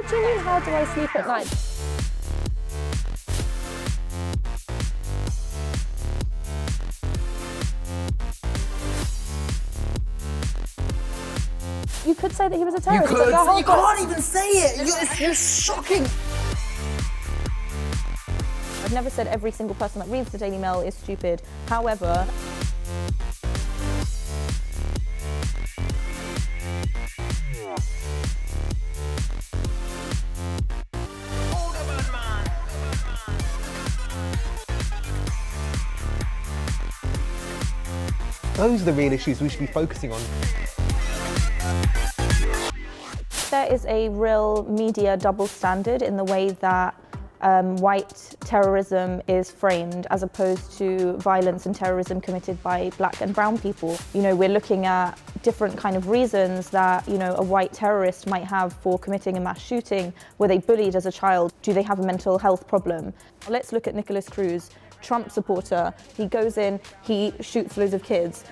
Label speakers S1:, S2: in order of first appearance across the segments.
S1: What do you mean, how do I sleep at night? You could say that he was a terrorist.
S2: You could. You can't even say it. You're shocking.
S1: I've never said every single person that reads the Daily Mail is stupid. However,
S3: those are the real issues we should be focusing on.
S1: there is a real media double standard in the way that white terrorism is framed as opposed to violence and terrorism committed by black and brown people. You know, we're looking at different kind of reasons that, you know, a white terrorist might have for committing a mass shooting. Were they bullied as a child? Do they have a mental health problem? Let's look at Nicholas Cruz, Trump supporter. He goes in, he shoots loads of kids.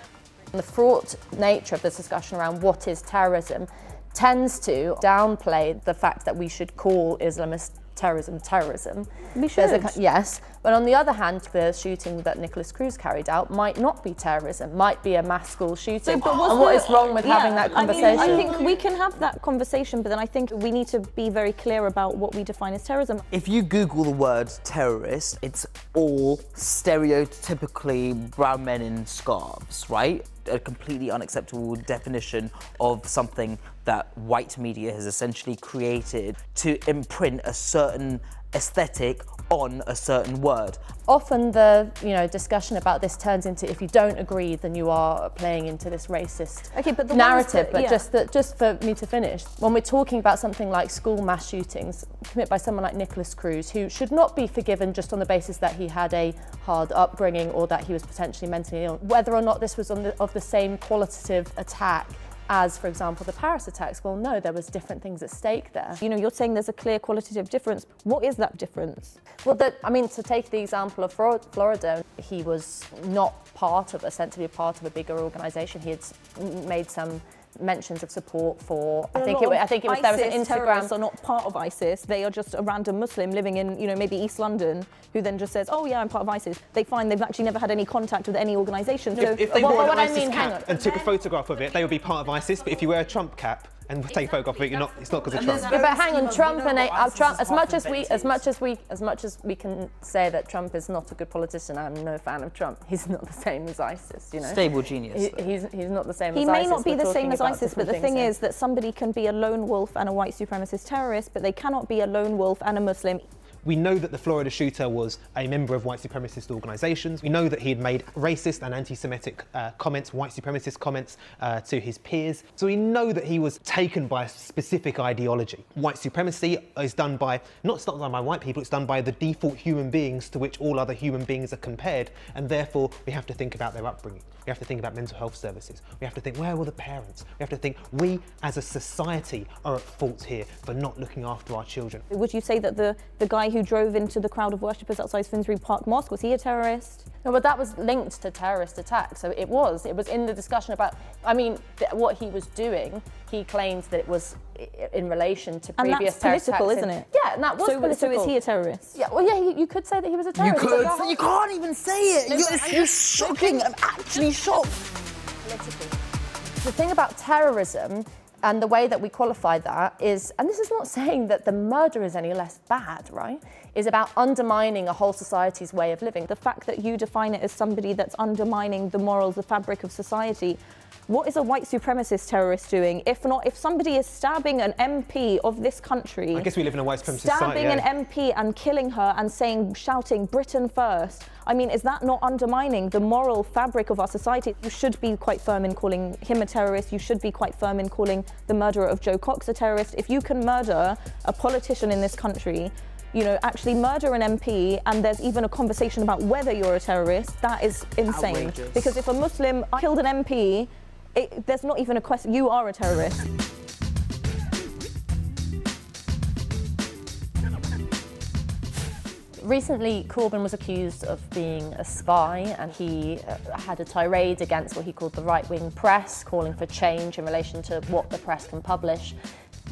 S4: The fraught nature of this discussion around what is terrorism tends to downplay the fact that we should call Islamist terrorism.
S1: We should.
S4: Yes, but on the other hand, the shooting that Nicholas Cruz carried out might not be terrorism, might be a mass school shooting.
S1: But
S4: what is wrong with having that conversation?
S1: I think we can have that conversation, but then I think we need to be very clear about what we define as terrorism.
S2: If you Google the word terrorist, it's all stereotypically brown men in scarves, right? A completely unacceptable definition of something that white media has essentially created to imprint a certain aesthetic on a certain word.
S4: Often the discussion about this turns into, if you don't agree, then you are playing into this racist narrative. Just for me to finish, when we're talking about something like school mass shootings committed by someone like Nicholas Cruz, who should not be forgiven just on the basis that he had a hard upbringing or that he was potentially mentally ill, whether or not this was of the same qualitative attack as, for example, the Paris attacks, well, no, there was different things at stake there.
S1: You know, you're saying there's a clear qualitative difference. What is that difference?
S4: Well, to take the example of Florida, he was not ostensibly part of a bigger organisation. He had made some mentions of support for, I think it was there was an Instagram.
S1: Terrorists are not part of ISIS. They are just a random Muslim living in, you know, maybe East London, who then just says, oh yeah, I'm part of ISIS. They find they've actually never had any contact with any organisation. So
S3: If they wore an ISIS cap and took a photograph of it, they would be part of ISIS. But if you wear a Trump cap and take a photograph of it, it's not because of Trump.
S4: Yeah, but hang on, Trump as much as we can say that Trump is not a good politician, I'm no fan of Trump. He's not the same as ISIS, you know.
S2: Stable genius.
S4: He's not the same as ISIS.
S1: He may not be the same as ISIS, but the thing is that somebody can be a lone wolf and a white supremacist terrorist, but they cannot be a lone wolf and a Muslim.
S3: We know that the Florida shooter was a member of white supremacist organisations. We know that he had made racist and anti-Semitic comments, white supremacist comments to his peers. So we know that he was taken by a specific ideology. White supremacy is done by, it's not done by white people, it's done by the default human beings to which all other human beings are compared, and therefore we have to think about their upbringing. We have to think about mental health services. We have to think, where were the parents? We have to think, we as a society are at fault here for not looking after our children.
S1: Would you say that the guy who drove into the crowd of worshippers outside Finsbury Park Mosque, was he a terrorist?
S4: No, but that was linked to terrorist attacks. So it was in the discussion about, what he was doing, he claimed that it was in relation to previous terrorist attacks.
S1: And that's political, isn't it?
S4: Yeah, and that was political.
S1: So is he a terrorist?
S4: Yeah, well, yeah, you could say that he was a terrorist.
S2: You could. You can't even say it. You're shocking. I'm actually shocked.
S4: The thing about terrorism and the way that we qualify that is, and this is not saying that the murder is any less bad, right? Is about undermining a whole society's way of living.
S1: The fact that you define it as somebody that's undermining the morals, the fabric of society, what is a white supremacist terrorist doing? If somebody is stabbing an MP of this country...
S3: I guess we live in a white supremacist society.
S1: Stabbing an MP and killing her and shouting Britain first. I mean, is that not undermining the moral fabric of our society? You should be quite firm in calling him a terrorist. You should be quite firm in calling the murderer of Joe Cox a terrorist. If you can murder a politician in this country, you know, actually murder an MP, and there's even a conversation about whether you're a terrorist, that is insane.
S2: Outrageous.
S1: Because if a Muslim killed an MP, there's not even a question, you are a terrorist.
S4: Recently, Corbyn was accused of being a spy, and he had a tirade against what he called the right-wing press, calling for change in relation to what the press can publish.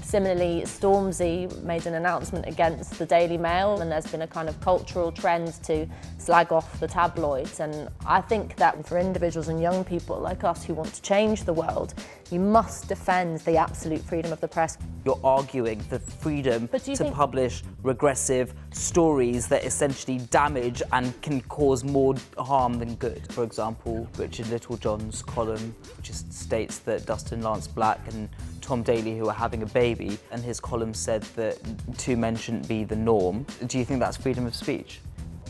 S4: Similarly, Stormzy made an announcement against the Daily Mail, and there's been a kind of cultural trend to slag off the tabloids. And I think that for individuals and young people like us who want to change the world, you must defend the absolute freedom of the press.
S2: You're arguing for freedom to publish regressive stories that essentially damage and can cause more harm than good. For example, Richard Littlejohn's column just states that Dustin Lance Black and Tom Daley, who are having a baby, and his column said that two men shouldn't be the norm. Do you think that's freedom of speech?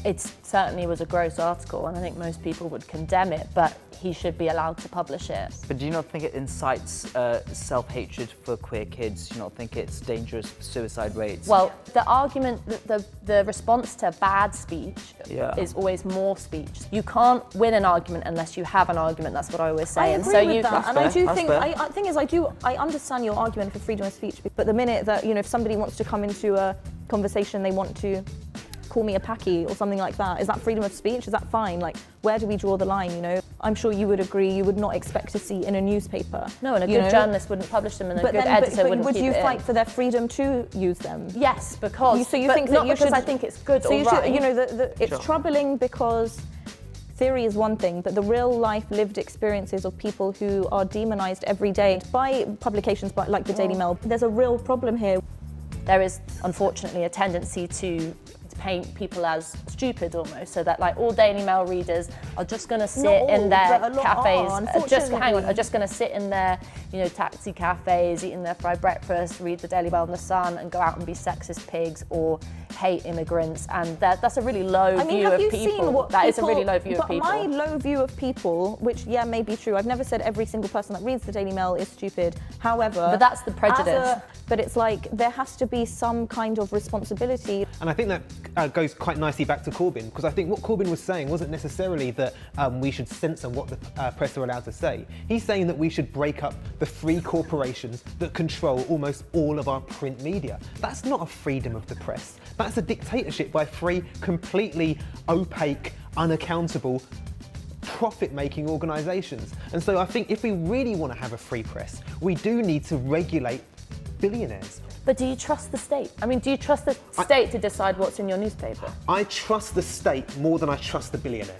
S4: It certainly was a gross article, and I think most people would condemn it, but he should be allowed to publish it.
S2: But do you not think it incites self-hatred for queer kids? Do you not think it's dangerous for suicide rates?
S4: Well, the argument, the response to bad speech is always more speech. You can't win an argument unless you have an argument. That's what I always say.
S1: I agree with that, and I do think. I thing is, I understand your argument for freedom of speech, but the minute that if somebody wants to come into a conversation, they want to call me a packy or something like that. Is that freedom of speech? Is that fine? Like, where do we draw the line, I'm sure you would agree you would not expect to see in a newspaper.
S4: No, and a good journalist wouldn't publish them, and a good editor wouldn't keep it in.
S1: Would you fight for their freedom to use them?
S4: Yes, because...
S1: So you think that you should...
S4: I think it's good or right.
S1: It's troubling because theory is one thing, but the real life lived experiences of people who are demonised every day by publications like the Daily Mail, there's a real problem here.
S4: There is, unfortunately, a tendency to paint people as stupid almost, so that all Daily Mail readers are just going to sit in their cafes, are just going to sit in their taxi cafes, eating their fried breakfast, read the Daily Mail and the Sun, and go out and be sexist pigs or hate immigrants, and that's a really low view of people. That is a really low view of people.
S1: But my low view of people, which may be true, I've never said every single person that reads the Daily Mail is stupid. However,
S4: but that's the prejudice.
S1: But it's there has to be some kind of responsibility.
S3: And I think that goes quite nicely back to Corbyn, because I think what Corbyn was saying wasn't necessarily that we should censor what the press are allowed to say. He's saying that we should break up the free corporations that control almost all of our print media. That's not a freedom of the press. That's a dictatorship by three completely opaque, unaccountable, profit-making organisations. And so I think if we really want to have a free press, we do need to regulate billionaires.
S4: But do you trust the state? I mean, do you trust the state to decide what's in your newspaper?
S3: I trust the state more than I trust the billionaire.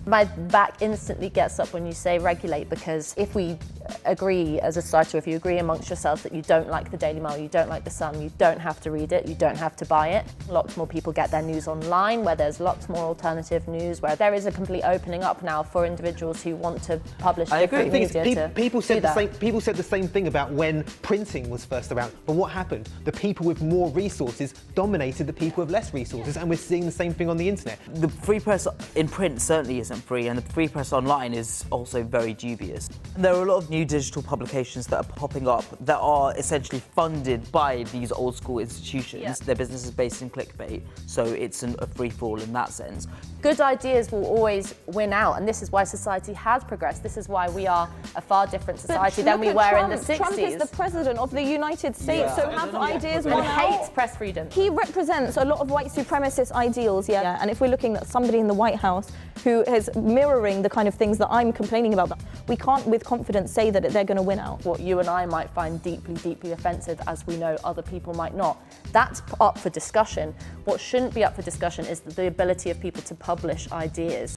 S4: My back instantly gets up when you say regulate, because if we agree as a society, if you agree amongst yourselves that you don't like the Daily Mail, you don't like the Sun, you don't have to read it, you don't have to buy it. Lots more people get their news online, where there's lots more alternative news, where there is a complete opening up now for individuals who want to publish different media.
S3: People said the same thing about when printing was first around. But what happened? The people with more resources dominated the people with less resources, and we're seeing the same thing on the internet.
S2: The free press in print certainly isn't free, and the free press online is also very dubious. There are a lot of new digital publications that are popping up that are essentially funded by these old school institutions. Yeah. Their business is based in clickbait, so it's a free-for-all in that sense.
S4: Good ideas will always win out, and this is why society has progressed. This is why we are a far different society than we were in the 60s.
S1: Trump is the president of the United States, so have ideas won out.
S4: Hates press freedom.
S1: He represents a lot of white supremacist ideals, and if we're looking at somebody in the White House who is mirroring the kind of things that I'm complaining about, we can't with confidence say that they're going to win out.
S4: What you and I might find deeply, deeply offensive, as we know other people might not, that's up for discussion. What shouldn't be up for discussion is the ability of people to publish ideas.